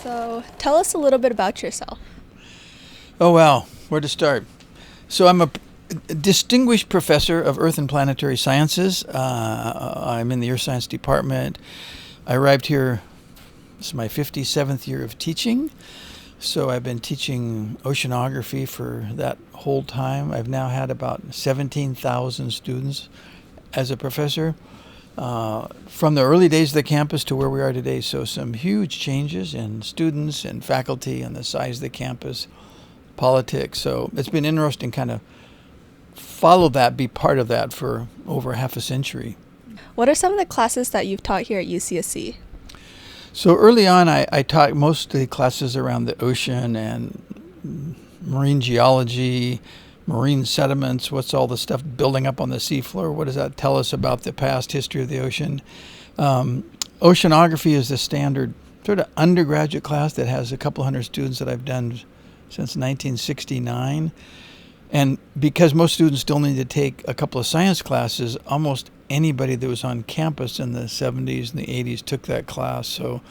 So tell us a little bit about yourself. Oh, wow. Where to start? So I'm a distinguished professor of Earth and Planetary Sciences. I'm in the Earth Science Department. I arrived here, this is my 57th year of teaching. So I've been teaching oceanography for that whole time. I've now had about 17,000 students as a professor. From the early days of the campus to where we are today. So some huge changes in students and faculty and the size of the campus, politics. So it's been interesting kind of follow that, be part of that for over half a century. What are some of the classes that you've taught here at UCSC? So early on, I taught mostly classes around the ocean and marine geology, marine sediments, what's all the stuff building up on the seafloor, what does that tell us about the past history of the ocean. Oceanography is the standard sort of undergraduate class that has a couple hundred students that I've done since 1969. And because most students still need to take a couple of science classes, almost anybody that was on campus in the 70s and the 80s took that class. So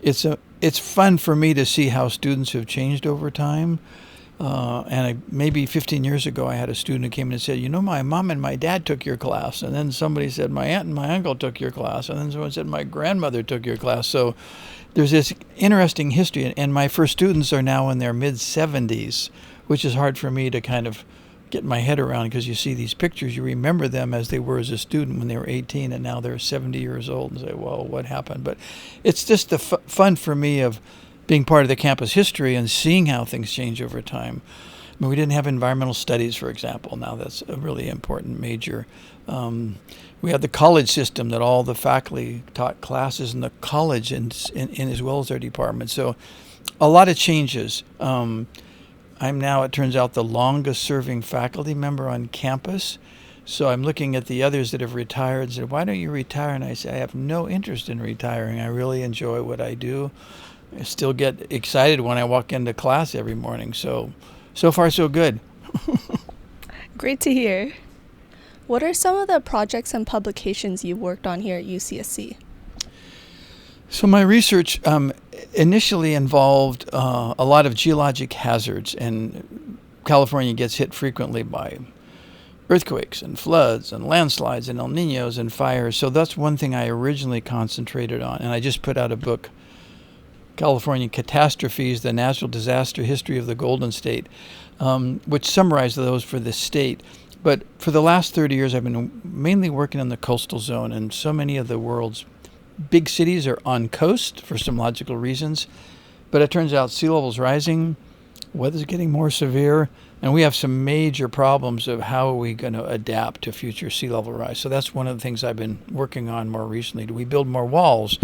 it's fun for me to see how students have changed over time. Maybe 15 years ago, I had a student who came in and said, my mom and my dad took your class. And then somebody said, my aunt and my uncle took your class. And then someone said, my grandmother took your class. So there's this interesting history. And my first students are now in their mid-70s, which is hard for me to kind of get my head around because you see these pictures, you remember them as they were as a student when they were 18, and now they're 70 years old and say, well, what happened? But it's just the fun for me of being part of the campus history and seeing how things change over time. I mean, we didn't have environmental studies, for example. Now that's a really important major. We had the college system that all the faculty taught classes in the college and as well as their department. So a lot of changes. I'm now, it turns out, the longest serving faculty member on campus. So I'm looking at the others that have retired and said, why don't you retire? And I say, I have no interest in retiring. I really enjoy what I do. I still get excited when I walk into class every morning. So far, so good. Great to hear. What are some of the projects and publications you've worked on here at UCSC? So my research initially involved a lot of geologic hazards, and California gets hit frequently by earthquakes and floods and landslides and El Niños and fires. So that's one thing I originally concentrated on, and I just put out a book, California Catastrophes, the Natural Disaster History of the Golden State, which summarized those for the state. But for the last 30 years, I've been mainly working in the coastal zone, and so many of the world's big cities are on coast for some logical reasons. But it turns out sea level's rising, weather's getting more severe, and we have some major problems of how are we going to adapt to future sea level rise. So that's one of the things I've been working on more recently. Do we build more walls?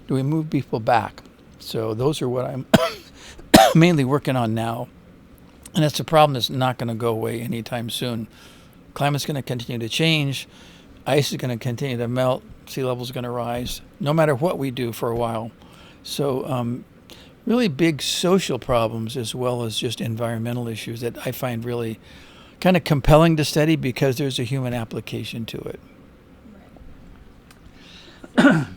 Do we move people back? So those are what I'm mainly working on now. And it's a problem that's not going to go away anytime soon. Climate's going to continue to change. Ice is going to continue to melt. Sea level is going to rise, no matter what we do for a while. So really big social problems as well as just environmental issues that I find really kind of compelling to study because there's a human application to it. I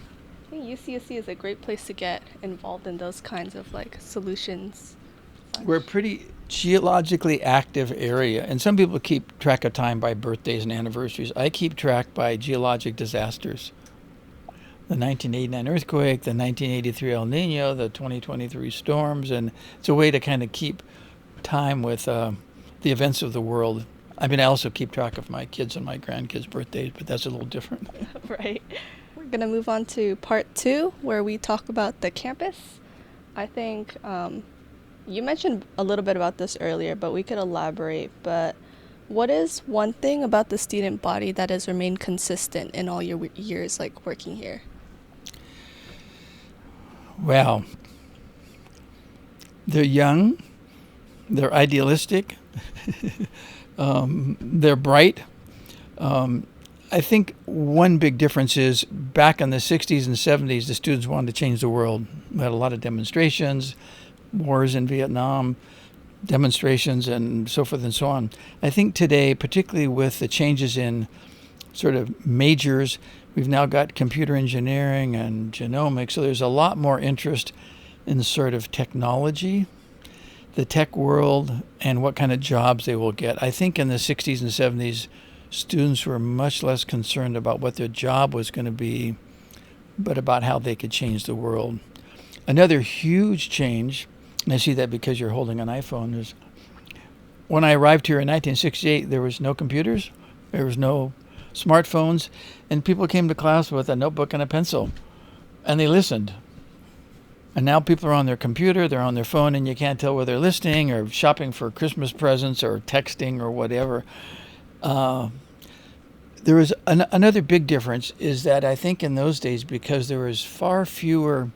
think UCSC is a great place to get involved in those kinds of solutions. We're a pretty geologically active area, and some people keep track of time by birthdays and anniversaries. I keep track by geologic disasters. The 1989 earthquake, the 1983 El Nino, the 2023 storms, and it's a way to kind of keep time with the events of the world. I mean, I also keep track of my kids and my grandkids' birthdays, but that's a little different. Right. We're going to move on to part 2, where we talk about the campus. I think you mentioned a little bit about this earlier, but we could elaborate. But what is one thing about the student body that has remained consistent in all your years working here? Well, they're young, they're idealistic, they're bright. I think one big difference is back in the 60s and 70s, the students wanted to change the world. We had a lot of demonstrations, wars in Vietnam, demonstrations, and so forth and so on. I think today, particularly with the changes in sort of majors, we've now got computer engineering and genomics, so there's a lot more interest in sort of technology, the tech world, and what kind of jobs they will get. I think in the 60s and 70s, students were much less concerned about what their job was going to be, but about how they could change the world. Another huge change, and I see that because you're holding an iPhone, is when I arrived here in 1968, there was no computers, there was no smartphones, and people came to class with a notebook and a pencil, and they listened. And now people are on their computer, they're on their phone, and you can't tell whether they're listening or shopping for Christmas presents or texting or whatever. There was another big difference is that I think in those days, because there was far fewer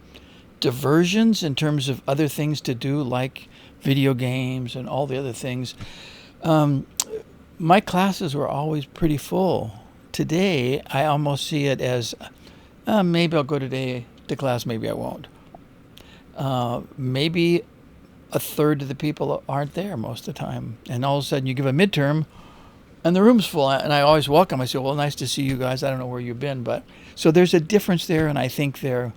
diversions in terms of other things to do, like video games and all the other things, my classes were always pretty full. Today, I almost see it as maybe I'll go today to class, maybe I won't. Maybe a third of the people aren't there most of the time. And all of a sudden you give a midterm and the room's full. And I always welcome. I say, well, nice to see you guys. I don't know where you've been. But so there's a difference there. And I think there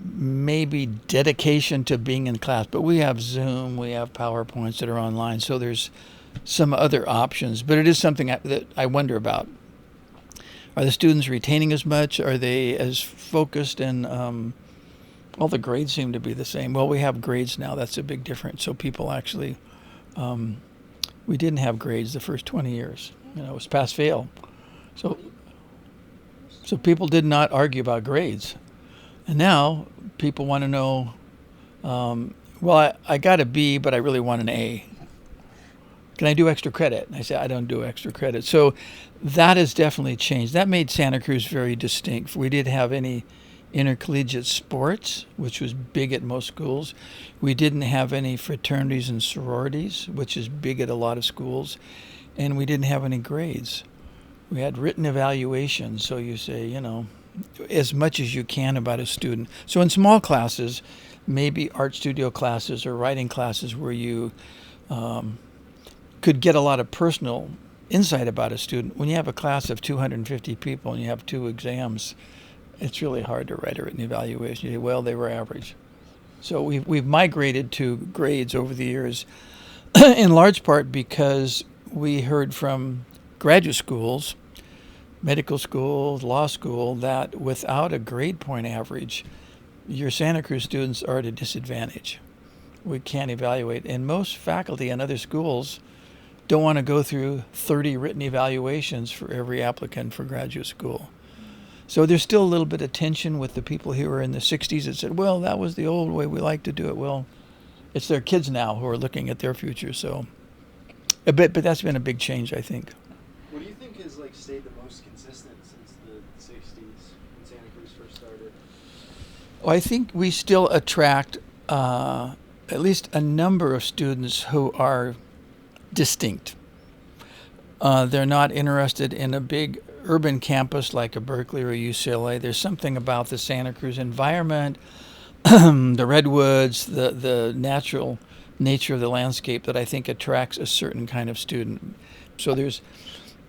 may be dedication to being in class. But we have Zoom. We have PowerPoints that are online. So there's some other options. But it is something that I wonder about. Are the students retaining as much? Are they as focused and all the grades seem to be the same. Well, we have grades now. That's a big difference. So people actually, we didn't have grades the first 20 years. It was pass-fail. So people did not argue about grades. And now people want to know, well, I got a B, but I really want an A. Can I do extra credit? And I say, I don't do extra credit. So that has definitely changed. That made Santa Cruz very distinct. We didn't have any intercollegiate sports, which was big at most schools. We didn't have any fraternities and sororities, which is big at a lot of schools. And we didn't have any grades. We had written evaluations. So you say, as much as you can about a student. So in small classes, maybe art studio classes or writing classes where you could get a lot of personal insight about a student. When you have a class of 250 people and you have 2 exams, it's really hard to write a written evaluation. You say, well, they were average. So we've migrated to grades over the years, in large part because we heard from graduate schools, medical schools, law school, that without a grade point average, your Santa Cruz students are at a disadvantage. We can't evaluate. And most faculty in other schools don't want to go through 30 written evaluations for every applicant for graduate school. So there's still a little bit of tension with the people who were in the 60s that said, well, that was the old way, we like to do it. Well, it's their kids now who are looking at their future. So, but that's been a big change, I think. What do you think has stayed the most consistent since the 60s when Santa Cruz first started? Well, I think we still attract at least a number of students who are distinct. They're not interested in a big urban campus like a Berkeley or a UCLA. There's something about the Santa Cruz environment, the redwoods, the natural nature of the landscape that I think attracts a certain kind of student. So there's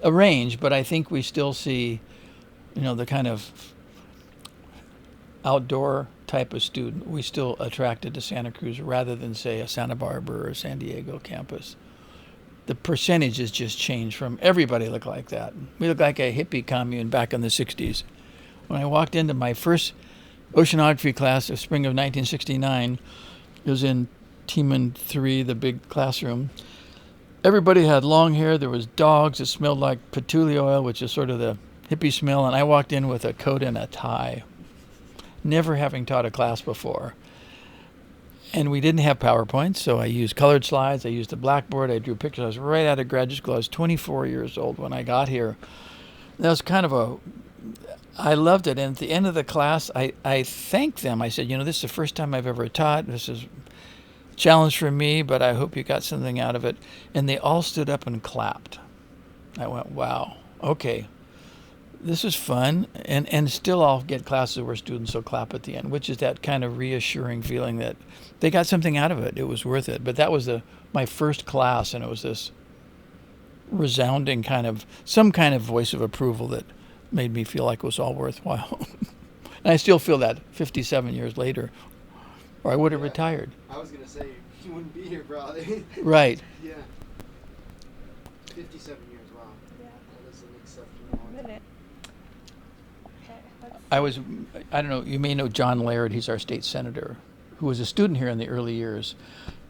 a range, but I think we still see, the kind of outdoor type of student we still attracted to Santa Cruz rather than, say, a Santa Barbara or a San Diego campus. The percentages just changed from everybody looked like that. We looked like a hippie commune back in the 60s. When I walked into my first oceanography class of spring of 1969, it was in Teeman 3, the big classroom. Everybody had long hair. There was dogs. It smelled like patchouli oil, which is sort of the hippie smell. And I walked in with a coat and a tie, never having taught a class before. And we didn't have PowerPoint, so I used colored slides. I used a blackboard. I drew pictures. I was right out of graduate school. I was 24 years old when I got here. That was kind of I loved it. And at the end of the class, I thanked them. I said, this is the first time I've ever taught. This is a challenge for me, but I hope you got something out of it. And they all stood up and clapped. I went, wow, okay. This is fun, and still I'll get classes where students will clap at the end, which is that kind of reassuring feeling that they got something out of it. It was worth it. But that was my first class, and it was this resounding some kind of voice of approval that made me feel like it was all worthwhile. And I still feel that 57 years later. or I would have Yeah. retired. I was gonna say you wouldn't be here probably. Right. Yeah. 57 years. Wow. Yeah. That is an exceptional long time. Minute. Okay. I don't know, you may know John Laird, he's our state senator, who was a student here in the early years.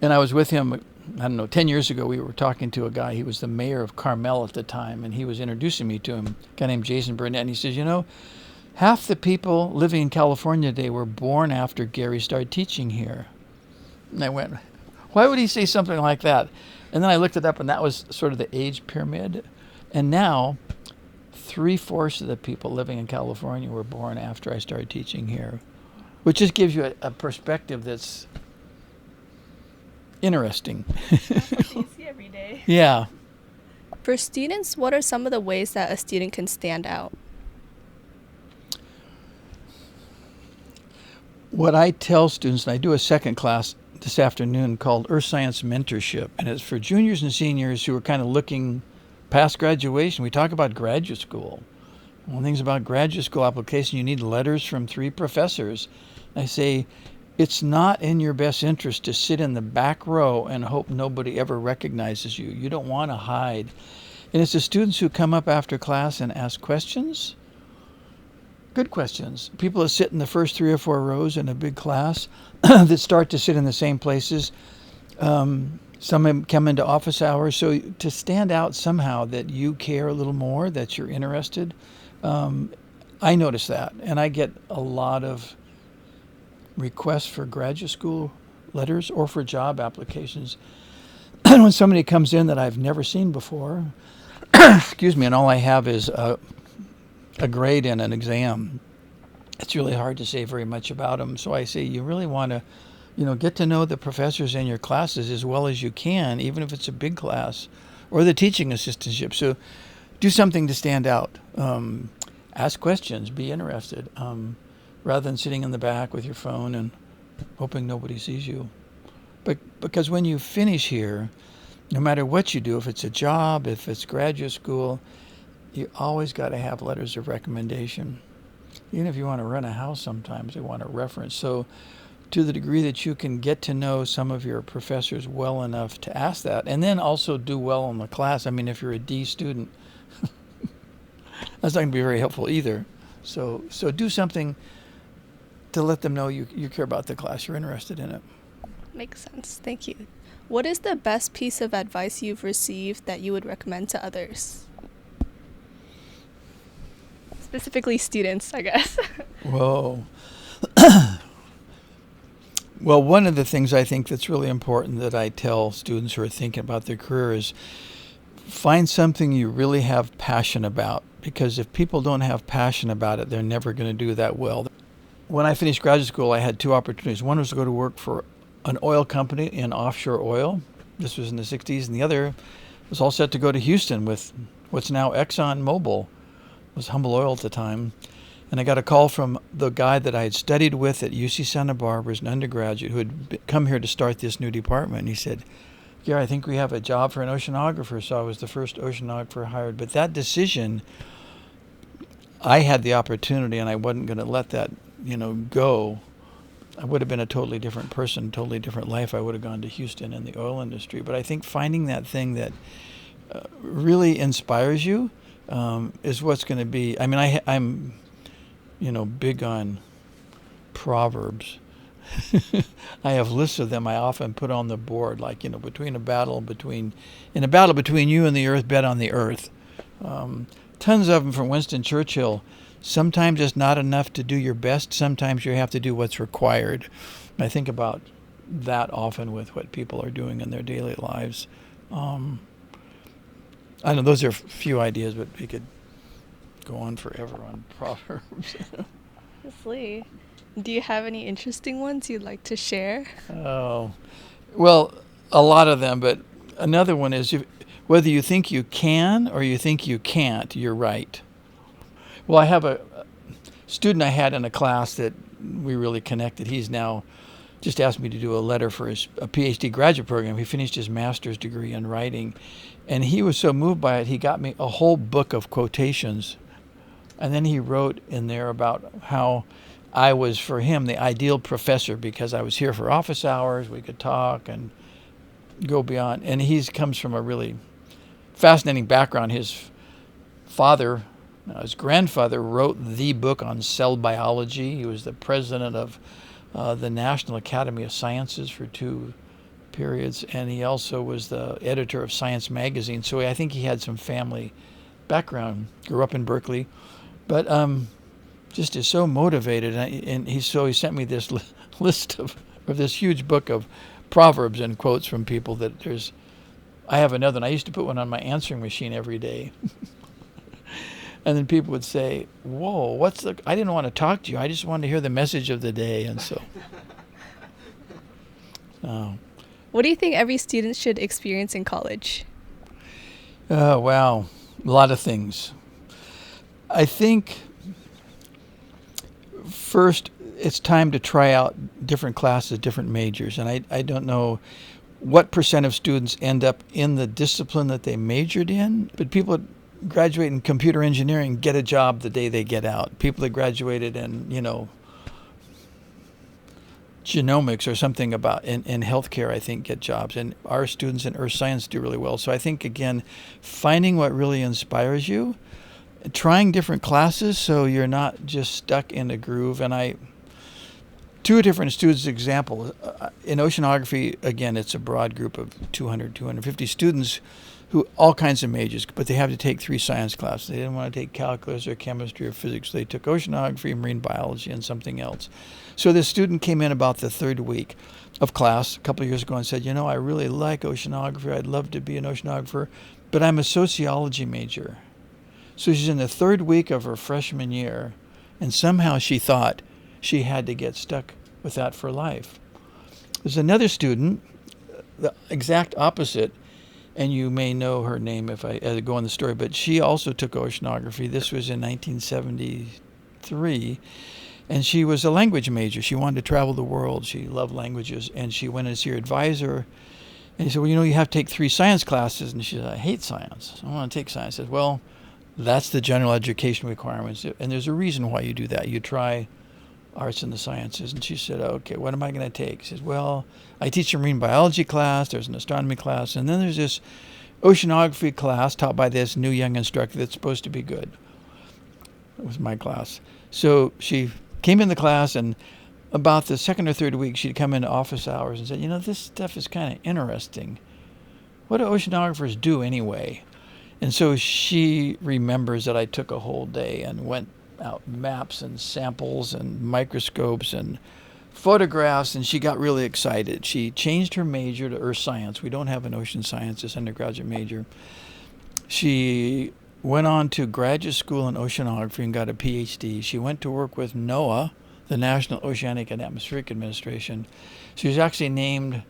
And I was with him, I don't know, 10 years ago, we were talking to a guy, he was the mayor of Carmel at the time, and he was introducing me to him, a guy named Jason Burnett, and he says, you know, half the people living in California today were born after Gary started teaching here. And I went, why would he say something like that? And then I looked it up, and that was sort of the age pyramid. And now, 3/4 of the people living in California were born after I started teaching here, which just gives you a perspective that's interesting. You see every day. Yeah. For students, what are some of the ways that a student can stand out? What I tell students, and I do a second class this afternoon called Earth Science Mentorship, and it's for juniors and seniors who are kind of looking past graduation. We talk about graduate school. One of the things about graduate school application, you need letters from 3 professors. I say, it's not in your best interest to sit in the back row and hope nobody ever recognizes you. You don't want to hide. And it's the students who come up after class and ask questions. Good questions. People that sit in the first 3 or 4 rows in a big class that start to sit in the same places. Some come into office hours. So to stand out somehow that you care a little more, that you're interested, I notice that. And I get a lot of requests for graduate school letters or for job applications. When somebody comes in that I've never seen before, excuse me, and all I have is a grade in an exam, it's really hard to say very much about them. So I say you really want to, get to know the professors in your classes as well as you can, even if it's a big class, or the teaching assistantship. So do something to stand out. Ask questions, be interested, rather than sitting in the back with your phone and hoping nobody sees you. But because when you finish here, no matter what you do, if it's a job, if it's graduate school, you always got to have letters of recommendation. Even if you want to rent a house, sometimes they want a reference. So to the degree that you can get to know some of your professors well enough to ask that, and then also do well in the class. I mean, if you're a D student, that's not going to be very helpful either. So do something to let them know you care about the class, you're interested in it. Makes sense. Thank you. What is the best piece of advice you've received that you would recommend to others? Specifically students, I guess. Whoa. Well, one of the things I think that's really important that I tell students who are thinking about their career is find something you really have passion about, because if people don't have passion about it, they're never going to do that well. When I finished graduate school, I had 2 opportunities. One was to go to work for an oil company in offshore oil. This was in the 60s. And the other was all set to go to Houston with what's now Exxon Mobil. It was Humble Oil at the time. And I got a call from the guy that I had studied with at UC Santa Barbara as an undergraduate who had come here to start this new department. And he said, "Gary, I think we have a job for an oceanographer." So I was the first oceanographer hired. But that decision, I had the opportunity, and I wasn't going to let that, go. I would have been a totally different person, totally different life. I would have gone to Houston in the oil industry. But I think finding that thing that really inspires you is what's going to be. I mean, I'm big on proverbs. I have lists of them I often put on the board, like, in a battle between you and the earth, bet on the earth. Tons of them from Winston Churchill. Sometimes it's not enough to do your best. Sometimes you have to do what's required. And I think about that often with what people are doing in their daily lives. I know those are a few ideas, but we could go on forever on proverbs. Obviously. Do you have any interesting ones you'd like to share? Oh, well, a lot of them, but another one is whether you think you can or you think you can't, you're right. Well, I have a student I had in a class that we really connected. He's now just asked me to do a letter for a PhD graduate program. He finished his master's degree in writing, and he was so moved by it, he got me a whole book of quotations. And then he wrote in there about how I was, for him, the ideal professor because I was here for office hours. We could talk and go beyond. And he comes from a really fascinating background. His father, his grandfather, wrote the book on cell biology. He was the president of the National Academy of Sciences for 2 periods, and he also was the editor of Science magazine. So I think he had some family background. Grew up in Berkeley, but just is so motivated. And he sent me this list of this huge book of proverbs and quotes from people that there's. I have another, and I used to put one on my answering machine every day. And then people would say, "Whoa, I didn't want to talk to you. I just wanted to hear the message of the day." And so, What do you think every student should experience in college? wow, a lot of things. I think first it's time to try out different classes, different majors. And I don't know what percent of students end up in the discipline that they majored in, but people that graduate in computer engineering get a job the day they get out. People that graduated in, genomics or something about in healthcare, I think, get jobs. And our students in earth science do really well. So I think, again, finding what really inspires you, trying different classes so you're not just stuck in a groove. And two different students examples. In oceanography, again, it's a broad group of 200, 250 students who all kinds of majors, but they have to take 3 science classes. They didn't want to take calculus or chemistry or physics. They took oceanography, marine biology, and something else. So this student came in about the 3rd week of class a couple of years ago and said, I really like oceanography. I'd love to be an oceanographer, but I'm a sociology major. So she's in the 3rd week of her freshman year, and somehow she thought she had to get stuck with that for life. There's another student, the exact opposite, and you may know her name if I go on the story, but she also took oceanography. This was in 1973, and she was a language major. She wanted to travel the world. She loved languages, and she went and see her advisor, and he said, well, you have to take 3 science classes. And she said, I hate science. I don't want to take science. I said, well, that's the general education requirements, and there's a reason why you do that. You try arts and the sciences. And she said, okay, what am I going to take? She says, well, I teach a marine biology class, there's an astronomy class, and then there's this oceanography class taught by this new young instructor that's supposed to be good. It was my class. So she came in the class, and about the 2nd or 3rd week, she'd come into office hours and said, this stuff is kind of interesting. What do oceanographers do anyway? And so she remembers that I took a whole day and went out maps and samples and microscopes and photographs, and she got really excited. She changed her major to earth science. We don't have an ocean sciences undergraduate major. She went on to graduate school in oceanography and got a PhD. She went to work with NOAA, the National Oceanic and Atmospheric Administration. She was actually named,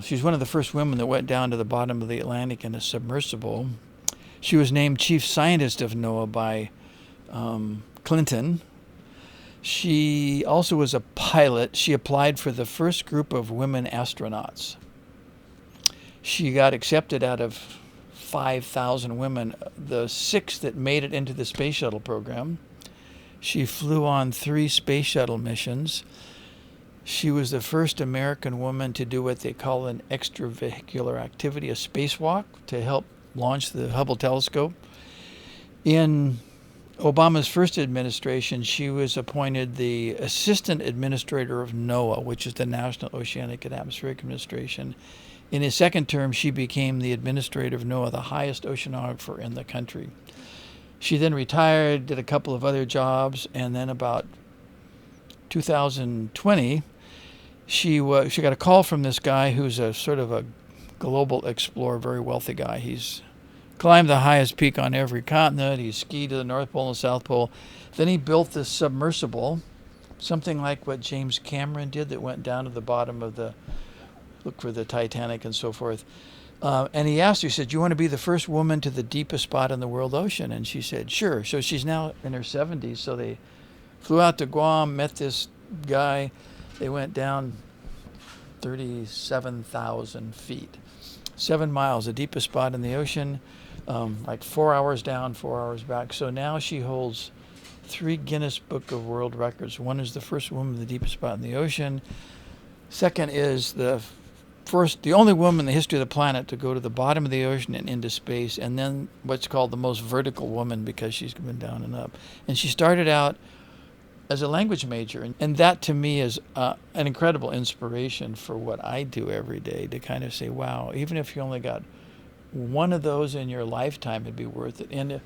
she's one of the first women that went down to the bottom of the Atlantic in a submersible. She was named chief scientist of NOAA by Clinton. She also was a pilot. She applied for the first group of women astronauts. She got accepted out of 5,000 women, the 6 that made it into the space shuttle program. She flew on 3 space shuttle missions. She was the first American woman to do what they call an extravehicular activity, a spacewalk, to help launch the Hubble telescope. In Obama's first administration, she was appointed the assistant administrator of NOAA, which is the National Oceanic and Atmospheric Administration. In his second term, she became the administrator of NOAA, the highest oceanographer in the country. She then retired, did a couple of other jobs, and then about 2020, she got a call from this guy who's a sort of a global explorer, very wealthy guy. He's climbed the highest peak on every continent. He skied to the North Pole and South Pole. Then he built this submersible, something like what James Cameron did, that went down to the bottom of look for the Titanic and so forth. And he asked her, he said, do you want to be the first woman to the deepest spot in the world ocean? And she said, sure. So she's now in her 70s. So they flew out to Guam, met this guy. They went down 37,000 feet. 7 miles, the deepest spot in the ocean, like 4 hours down, 4 hours back. So now she holds 3 Guinness Book of World Records. One is the first woman in the deepest spot in the ocean. Second is the only woman in the history of the planet to go to the bottom of the ocean and into space, and then what's called the most vertical woman because she's been down and up. And she started out as a language major, and that to me is an incredible inspiration for what I do every day, to kind of say, wow, even if you only got one of those in your lifetime, it'd be worth it. And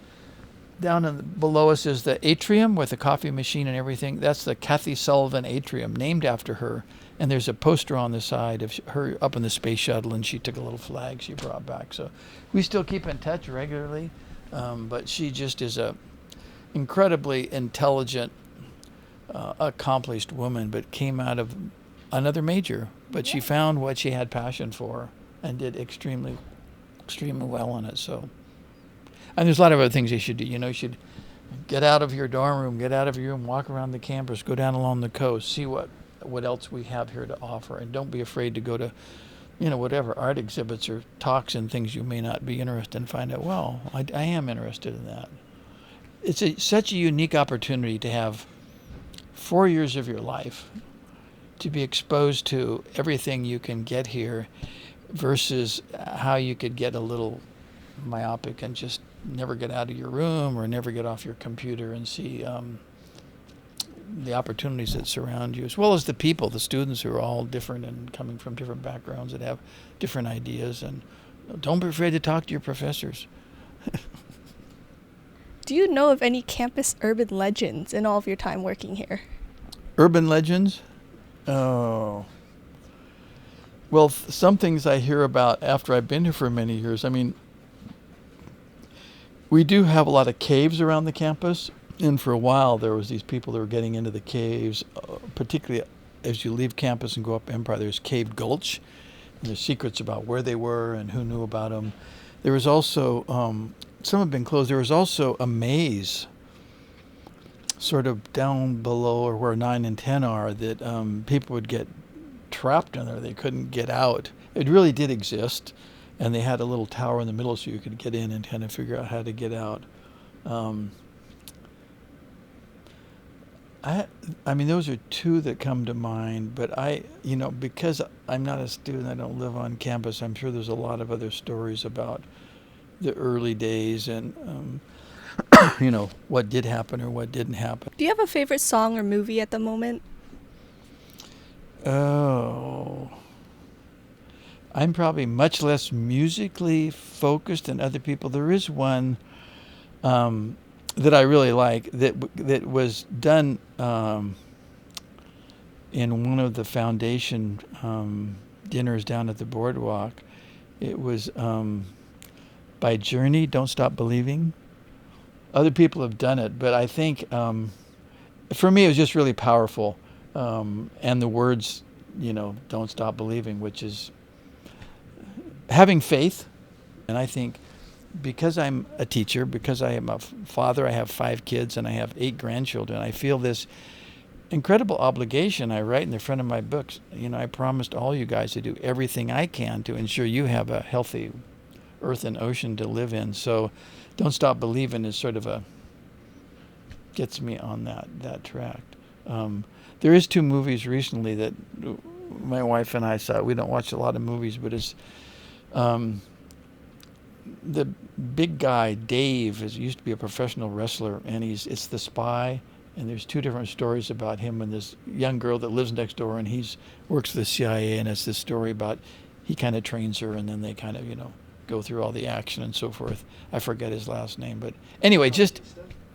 below us is the atrium with the coffee machine and everything. That's the Kathy Sullivan Atrium, named after her. And there's a poster on the side of her up in the space shuttle, and she took a little flag she brought back. So we still keep in touch regularly, but she just is a incredibly intelligent, accomplished woman, but came out of another major. But she found what she had passion for and did extremely well on it. So, and there's a lot of other things you should do. You should get out of your dorm room, get out of your room, walk around the campus, go down along the coast, see what else we have here to offer, and don't be afraid to go to whatever art exhibits or talks and things you may not be interested in. Find out, well, I am interested in that. It's such a unique opportunity to have 4 years of your life to be exposed to everything you can get here versus how you could get a little myopic and just never get out of your room or never get off your computer and see the opportunities that surround you, as well as the people, the students who are all different and coming from different backgrounds that have different ideas. And don't be afraid to talk to your professors. Do you know of any campus urban legends in all of your time working here? Urban legends? Oh. Well, some things I hear about after I've been here for many years. I mean, we do have a lot of caves around the campus. And for a while, there was these people that were getting into the caves, particularly as you leave campus and go up Empire. There's Cave Gulch. And there's secrets about where they were and who knew about them. There was also, some have been closed. There was also a maze sort of down below or where 9 and 10 are that people would get trapped in there. They couldn't get out. It really did exist. And they had a little tower in the middle so you could get in and kind of figure out how to get out. I mean, those are two that come to mind, but because I'm not a student, I don't live on campus, I'm sure there's a lot of other stories about the early days and, what did happen or what didn't happen. Do you have a favorite song or movie at the moment? Oh, I'm probably much less musically focused than other people. There is one that I really like that was done in one of the foundation dinners down at the boardwalk. It was by Journey, Don't Stop Believing. Other people have done it, but I think for me it was just really powerful. And the words, Don't Stop Believing, which is having faith. And I think because I'm a teacher, because I am a father, I have 5 kids and I have 8 grandchildren, I feel this incredible obligation. I write in the front of my books, I promised all you guys to do everything I can to ensure you have a healthy earth and ocean to live in. So Don't Stop Believing is sort of gets me on that track. There is 2 movies recently that my wife and I saw. We don't watch a lot of movies, but it's the big guy, Dave, used to be a professional wrestler, and it's The Spy, and there's 2 different stories about him and this young girl that lives next door, and works for the CIA, and it's this story about he kind of trains her, and then they kind of, go through all the action and so forth. I forget his last name, but anyway,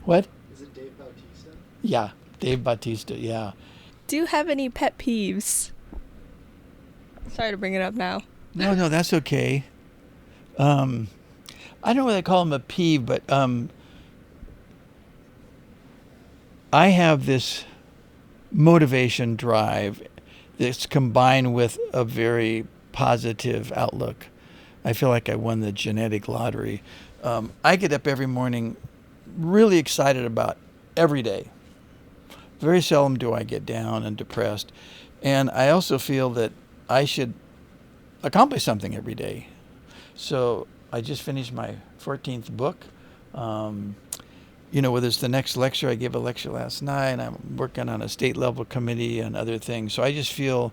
what? Is it Dave Bautista? Yeah, Dave Bautista, yeah. Do you have any pet peeves? Sorry to bring it up now. No, that's okay. I don't know whether I call them a peeve, but I have this motivation drive that's combined with a very positive outlook. I feel like I won the genetic lottery. I get up every morning really excited about every day. Very seldom do I get down and depressed. And I also feel that I should accomplish something every day. So I just finished my 14th book. whether it's the next lecture, I gave a lecture last night, I'm working on a state level committee and other things. So I just feel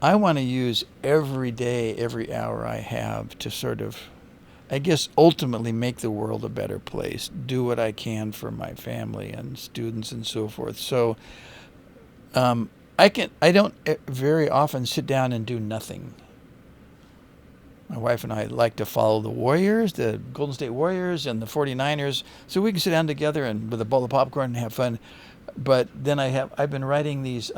I want to use every day, every hour I have to sort of, I guess, ultimately make the world a better place, do what I can for my family and students and so forth. So I don't very often sit down and do nothing. My wife and I like to follow the Warriors, the Golden State Warriors and the 49ers, so we can sit down together and with a bowl of popcorn and have fun. But then I've been writing these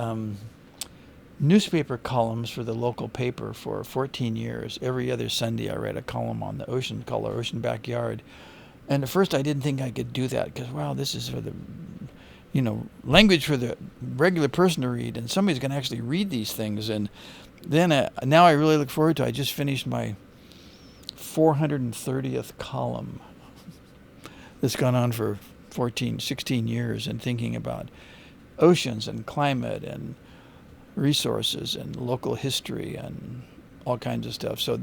newspaper columns for the local paper for 14 years. Every other Sunday I write a column on the ocean called Our Ocean Backyard. And at first I didn't think I could do that because, wow, this is for the, language for the regular person to read, and somebody's going to actually read these things. And then now I really look forward to it. I just finished my 430th column that's gone on for 16 years, and thinking about oceans and climate and resources and local history and all kinds of stuff. So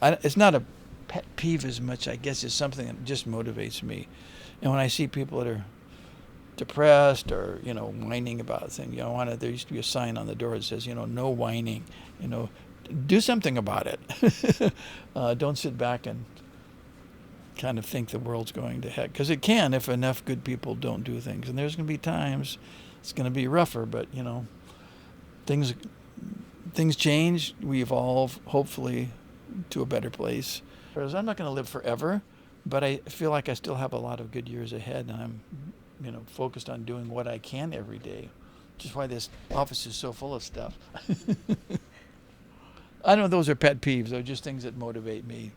it's not a pet peeve as much, I guess, as something that just motivates me. And when I see people that are depressed or whining about things, there used to be a sign on the door that says, no whining, do something about it. Don't sit back and kind of think the world's going to heck, because it can if enough good people don't do things. And there's going to be times it's going to be rougher, but things change. We evolve, hopefully, to a better place. Whereas I'm not going to live forever, but I feel like I still have a lot of good years ahead, and I'm focused on doing what I can every day, which is why this office is so full of stuff. I don't know, those are pet peeves. They're just things that motivate me.